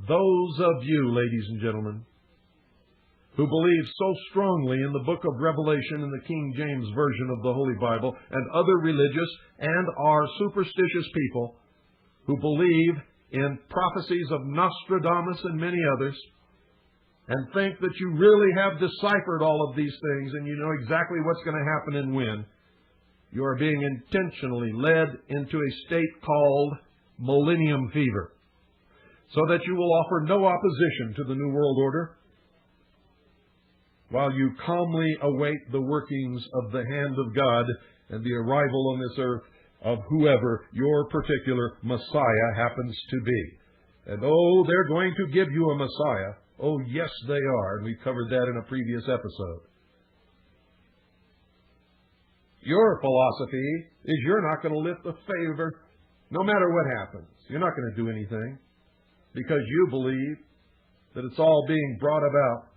those of you, ladies and gentlemen, who believe so strongly in the book of Revelation in the King James Version of the Holy Bible, and other religious and are superstitious people who believe in prophecies of Nostradamus and many others, and think that you really have deciphered all of these things and you know exactly what's going to happen and when, you are being intentionally led into a state called millennium fever, so that you will offer no opposition to the New World Order, while you calmly await the workings of the hand of God and the arrival on this earth of whoever your particular Messiah happens to be. And oh, they're going to give you a Messiah. Oh, yes, they are. And we covered that in a previous episode. Your philosophy is you're not going to lift a favor no matter what happens. You're not going to do anything because you believe that it's all being brought about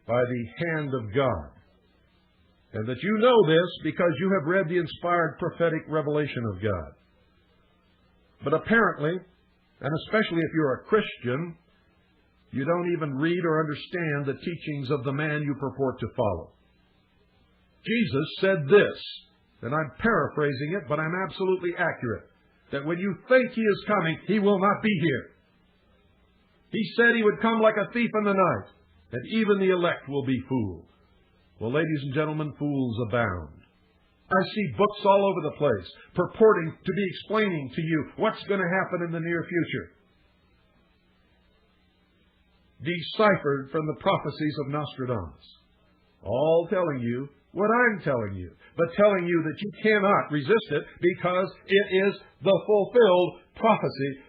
by the hand of God. And that you know this because you have read the inspired prophetic revelation of God. But apparently, and especially if you're a Christian, you don't even read or understand the teachings of the man you purport to follow. Jesus said this, and I'm paraphrasing it, but I'm absolutely accurate, that when you think He is coming, He will not be here. He said He would come like a thief in the night, and even the elect will be fooled. Well, ladies and gentlemen, fools abound. I see books all over the place purporting to be explaining to you what's going to happen in the near future, deciphered from the prophecies of Nostradamus, all telling you what I'm telling you, but telling you that you cannot resist it because it is the fulfilled prophecy,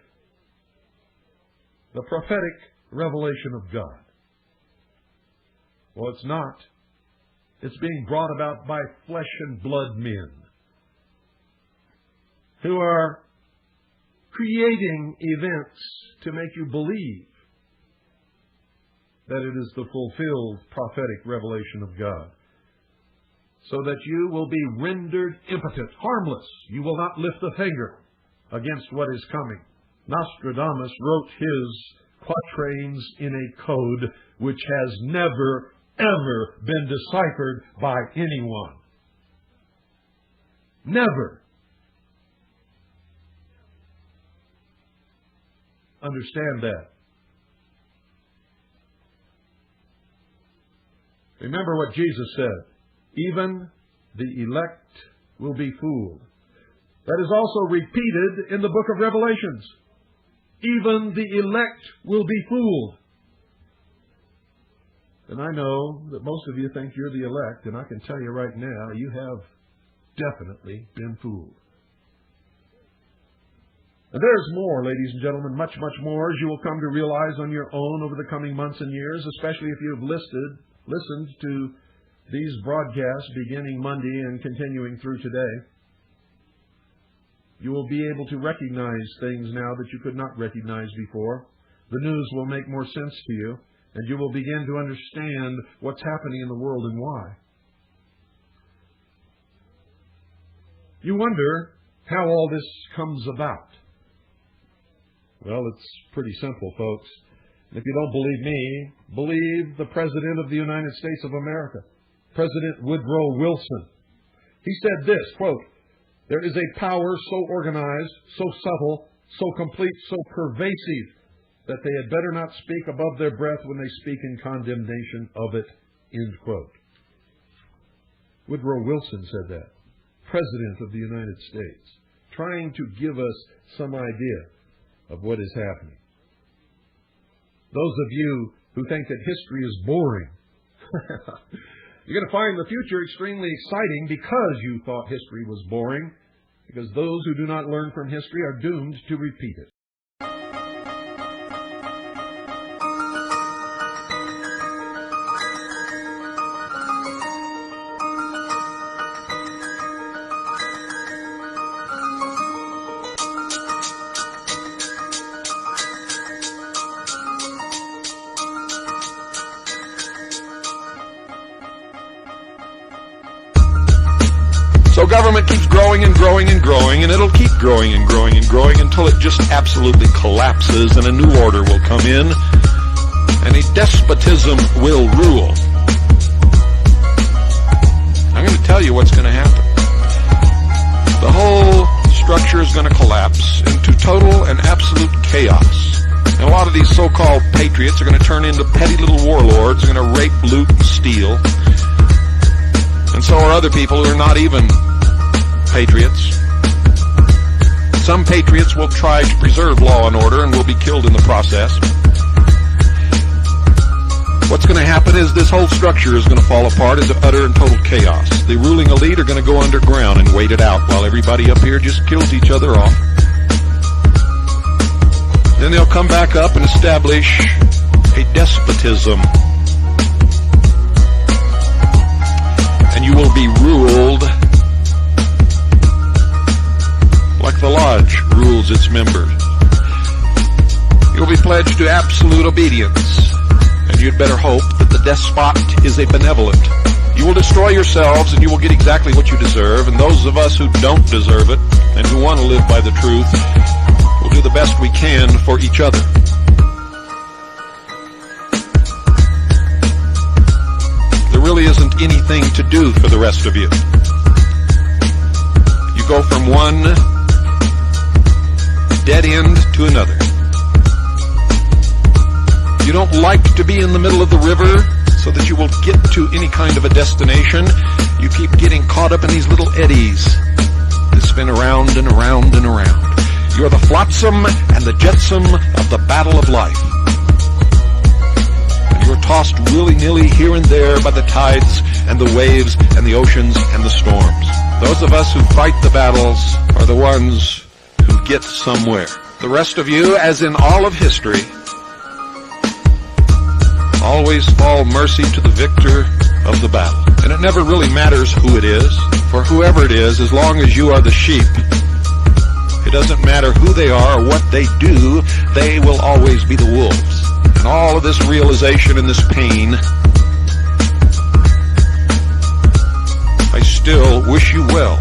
the prophetic revelation of God. Well, it's not. It's being brought about by flesh and blood men who are creating events to make you believe that it is the fulfilled prophetic revelation of God, so that you will be rendered impotent, harmless. You will not lift a finger against what is coming. Nostradamus wrote his quatrains in a code which has never, ever been deciphered by anyone. Never. Understand that. Remember what Jesus said. Even the elect will be fooled. That is also repeated in the book of Revelations. Even the elect will be fooled. And I know that most of you think you're the elect, and I can tell you right now, you have definitely been fooled. And there's more, ladies and gentlemen, much, much more, as you will come to realize on your own over the coming months and years, especially if you have listened to these broadcasts beginning Monday and continuing through today. You will be able to recognize things now that you could not recognize before. The news will make more sense to you, and you will begin to understand what's happening in the world and why. You wonder how all this comes about. Well, it's pretty simple, folks. If you don't believe me, believe the President of the United States of America, President Woodrow Wilson. He said this, quote, "There is a power so organized, so subtle, so complete, so pervasive, that they had better not speak above their breath when they speak in condemnation of it," end quote. Woodrow Wilson said that, President of the United States, trying to give us some idea of what is happening. Those of you who think that history is boring, you're going to find the future extremely exciting because you thought history was boring, because those who do not learn from history are doomed to repeat it. So government keeps growing and growing and growing, and it'll keep growing and growing and growing until it just absolutely collapses and a new order will come in and a despotism will rule. I'm going to tell you what's going to happen. The whole structure is going to collapse into total and absolute chaos. And a lot of these so-called patriots are going to turn into petty little warlords, are going to rape, loot, and steal. And so are other people who are not even patriots. Some patriots will try to preserve law and order and will be killed in the process. What's going to happen is this whole structure is going to fall apart into utter and total chaos. The ruling elite are going to go underground and wait it out while everybody up here just kills each other off. Then they'll come back up and establish a despotism. And you will be ruled like the lodge rules its members. You'll be pledged to absolute obedience. And you'd better hope that the despot is a benevolent. You will destroy yourselves and you will get exactly what you deserve. And those of us who don't deserve it and who want to live by the truth will do the best we can for each other. There really isn't anything to do for the rest of you. You go from one dead end to another. You don't like to be in the middle of the river so that you will get to any kind of a destination. You keep getting caught up in these little eddies that spin around and around and around. You're the flotsam and the jetsam of the battle of life. And you're tossed willy-nilly here and there by the tides and the waves and the oceans and the storms. Those of us who fight the battles are the ones who get somewhere. The rest of you, as in all of history, always fall mercy to the victor of the battle. And it never really matters who it is, for whoever it is, as long as you are the sheep, it doesn't matter who they are or what they do, they will always be the wolves. And all of this realization and this pain, I still wish you well,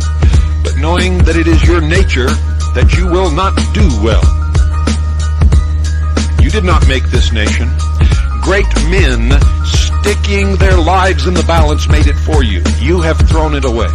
but knowing that it is your nature that you will not do well. You did not make this nation. Great men sticking their lives in the balance made it for you. You have thrown it away.